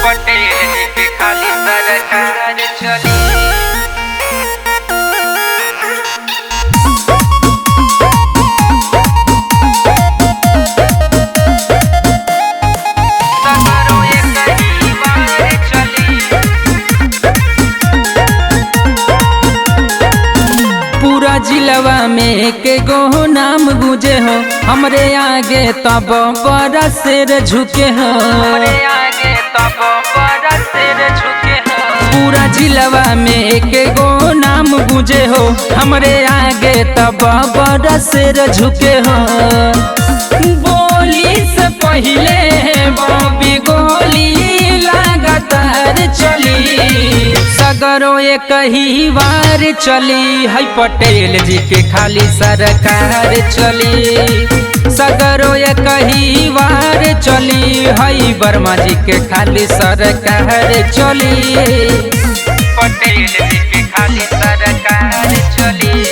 पटेल जी के खाली सरकार चली। पूरा जिलवा में एक गो नाम गुजे हो, हमरे आगे तब बड़ा शेर झुके हो। हमरे आगे तब बड़ा शेर झुके हो। पूरा जिलवा में एक गो नाम गुजे हो, हमरे आगे तब बड़ा शेर झुके हो। बोली से पहले बॉबी गोली लगातार चली, सगरो एक ही बार चली है पटेल जी के खाली सरकार चली। सगरो एक ही बार चली है वर्मा जी के खाली सरकार चली। पटेल जी के खाली सरकार चली।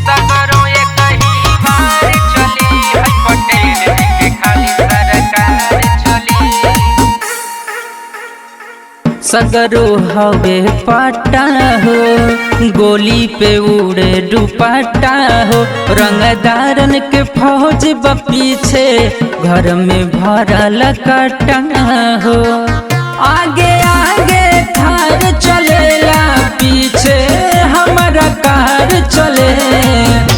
सगरो एक ही बार चली है पटेल जी के खाली सरकार चली। सगरो हवे पट्टा हो, गोली पे उड़े दुपट्टा हो। रंगदारन के फौज पीछे, घर में भरल कट्टा हो। आगे आगे थार चलेला, पीछे हमारा कार चले।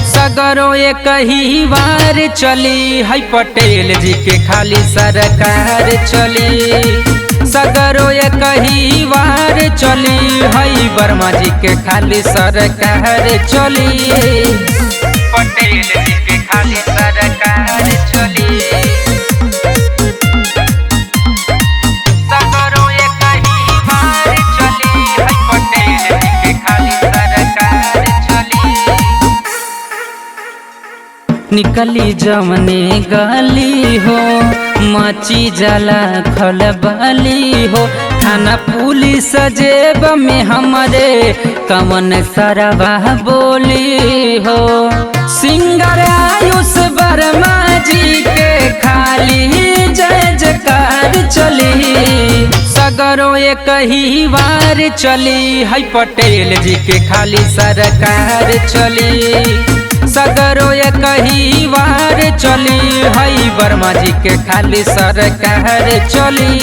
सगरो एक ही बार चली है पटेल जी के खाली सरकार चली। सगरो एक ही बार चली है वर्मा जी के खाली सरकार चली। पटेल जी के खाली सरकार चली। सगरो एक ही बार चली है पटेल जी के खाली सरकार चली। निकली जमने गली हो, मची जला खलबली हो। थाना पुलिस जेब में हमारे कमन सरवा बोली हो। सिंगर आयुष वर्मा जी के खाली जय जयकार चली। सगरो एक ही बार चली है पटेल जी के खाली सरकार चली। सगरो एक ही बार चली है वर्मा जी के खाली सरकार चली।